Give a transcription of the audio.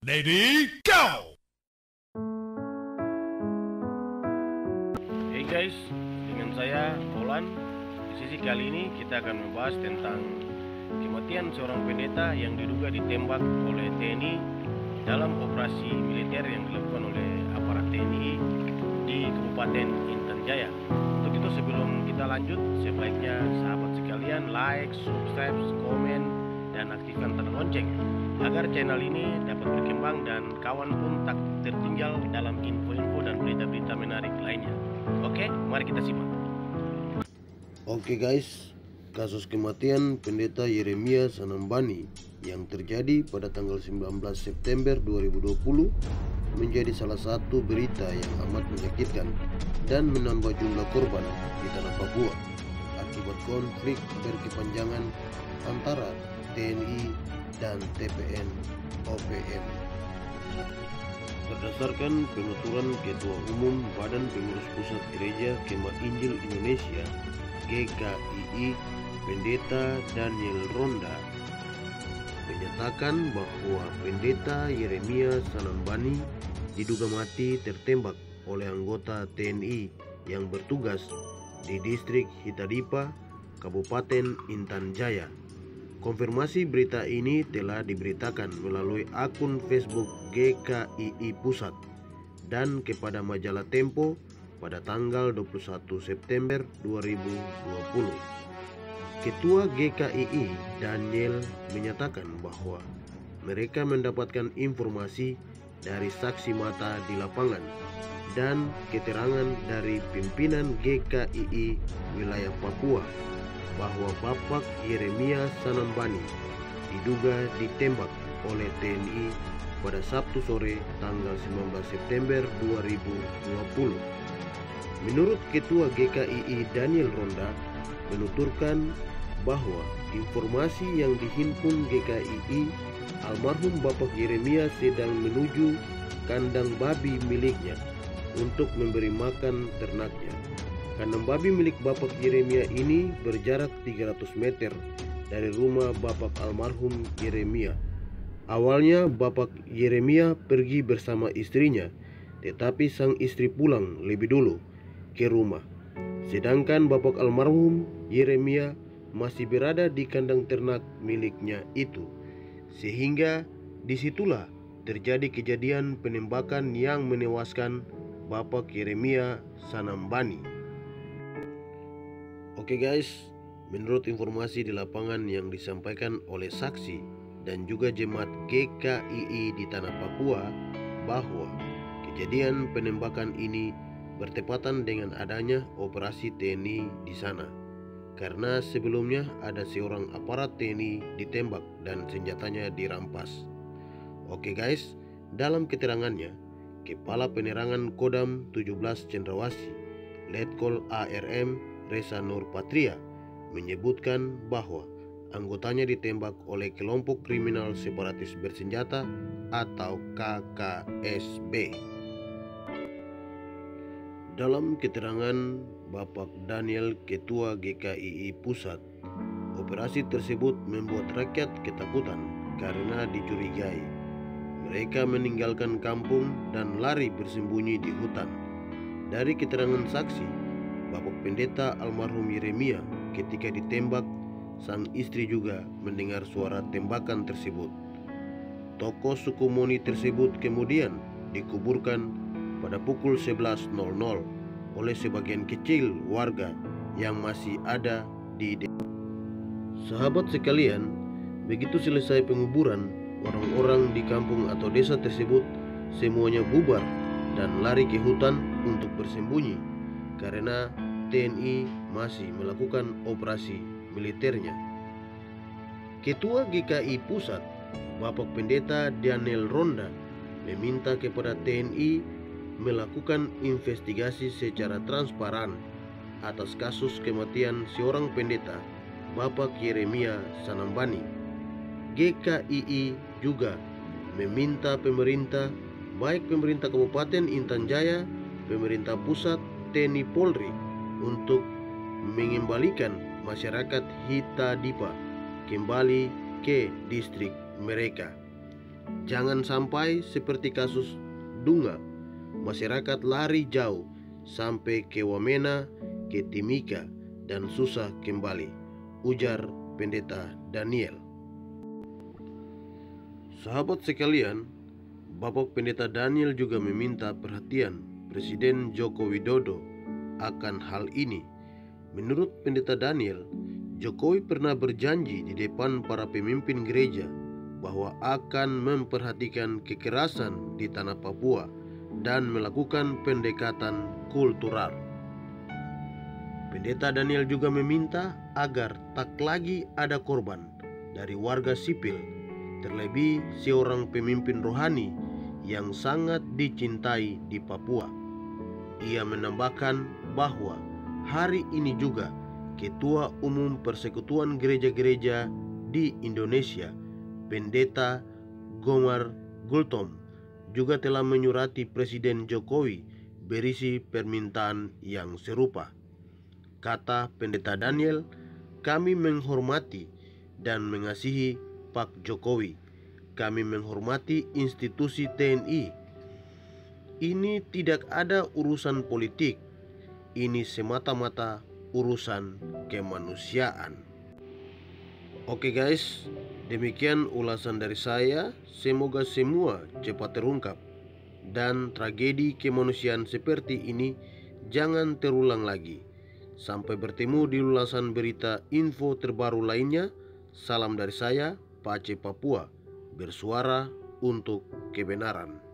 Ready, go! Hey guys, dengan saya Olan. Di sisi kali ini kita akan membahas tentang kematian seorang pendeta yang diduga ditembak oleh TNI dalam operasi militer yang dilakukan oleh aparat TNI di Kabupaten Intan Jaya. Untuk itu sebelum kita lanjut, sebaiknya sahabat sekalian like, subscribe, komen, dan aktifkan tanda lonceng agar channel ini dapat berkembang dan kawan pun tak tertinggal dalam info-info dan berita-berita menarik lainnya. Oke, mari kita simak. Oke guys, kasus kematian pendeta Yeremia Sanambani yang terjadi pada tanggal 19 September 2020 menjadi salah satu berita yang amat menyakitkan dan menambah jumlah korban di tanah Papua akibat konflik berkepanjangan antara TNI dan TPN OPM. Berdasarkan penuturan Ketua Umum Badan Pengurus Pusat Gereja Kemah Injil Indonesia GKII, Pendeta Daniel Ronda menyatakan bahwa Pendeta Yeremia Sanambani diduga mati tertembak oleh anggota TNI yang bertugas di distrik Hitadipa, Kabupaten Intan Jaya. Konfirmasi berita ini telah diberitakan melalui akun Facebook GKII Pusat dan kepada majalah Tempo pada tanggal 21 September 2020. Ketua GKII Daniel menyatakan bahwa mereka mendapatkan informasi dari saksi mata di lapangan dan keterangan dari pimpinan GKII wilayah Papua bahwa Bapak Yeremia Sanambani diduga ditembak oleh TNI pada Sabtu sore tanggal 19 September 2020. Menurut Ketua GKII Daniel Ronda menuturkan bahwa informasi yang dihimpun GKII, almarhum Bapak Yeremia sedang menuju kandang babi miliknya untuk memberi makan ternaknya. Kandang babi milik Bapak Yeremia ini berjarak 300 meter dari rumah Bapak almarhum Yeremia. Awalnya Bapak Yeremia pergi bersama istrinya, tetapi sang istri pulang lebih dulu ke rumah. Sedangkan Bapak almarhum Yeremia masih berada di kandang ternak miliknya itu. Sehingga disitulah terjadi kejadian penembakan yang menewaskan Bapak Yeremia Sanambani. Oke guys, menurut informasi di lapangan yang disampaikan oleh saksi dan juga jemaat GKII di tanah Papua bahwa kejadian penembakan ini bertepatan dengan adanya operasi TNI di sana. Karena sebelumnya ada seorang aparat TNI ditembak dan senjatanya dirampas. Oke guys, dalam keterangannya, Kepala Penerangan Kodam 17 Cendrawasih, Letkol ARM Reza Nur Patria menyebutkan bahwa anggotanya ditembak oleh kelompok kriminal separatis bersenjata atau KKSB. Dalam keterangan Bapak Daniel, Ketua GKII Pusat, operasi tersebut membuat rakyat ketakutan karena dicurigai mereka meninggalkan kampung dan lari bersembunyi di hutan. Dari keterangan saksi, Bapak Pendeta almarhum Yeremia ketika ditembak, sang istri juga mendengar suara tembakan tersebut. Tokoh suku Moni tersebut kemudian dikuburkan pada pukul 11.00 oleh sebagian kecil warga yang masih ada di desa. Sahabat sekalian, begitu selesai penguburan, orang-orang di kampung atau desa tersebut semuanya bubar dan lari ke hutan untuk bersembunyi karena TNI masih melakukan operasi militernya. Ketua GKI Pusat, Bapak Pendeta Daniel Ronda, meminta kepada TNI melakukan investigasi secara transparan atas kasus kematian seorang pendeta, Bapak Yeremia Sanambani. GKII juga meminta pemerintah, baik pemerintah Kabupaten Intan Jaya, pemerintah pusat, TNI Polri, untuk mengembalikan masyarakat Hitadipa kembali ke distrik mereka. Jangan sampai seperti kasus Dunga, masyarakat lari jauh sampai ke Wamena, ke Timika, dan susah kembali, ujar Pendeta Daniel. Sahabat sekalian, Bapak Pendeta Daniel juga meminta perhatian Presiden Joko Widodo akan hal ini. Menurut Pendeta Daniel, Jokowi pernah berjanji di depan para pemimpin gereja bahwa akan memperhatikan kekerasan di tanah Papua dan melakukan pendekatan kultural. Pendeta Daniel juga meminta agar tak lagi ada korban dari warga sipil, terlebih seorang pemimpin rohani yang sangat dicintai di Papua. Ia menambahkan bahwa hari ini juga Ketua Umum Persekutuan Gereja-Gereja di Indonesia, Pendeta Gomar Gultom, juga telah menyurati Presiden Jokowi berisi permintaan yang serupa. Kata Pendeta Daniel, kami menghormati dan mengasihi Pak Jokowi. Kami menghormati institusi TNI. Ini tidak ada urusan politik. Ini semata-mata urusan kemanusiaan. Oke guys, demikian ulasan dari saya. Semoga semua cepat terungkap dan tragedi kemanusiaan seperti ini jangan terulang lagi. Sampai bertemu di ulasan berita info terbaru lainnya. Salam dari saya, Pace Papua, bersuara untuk kebenaran.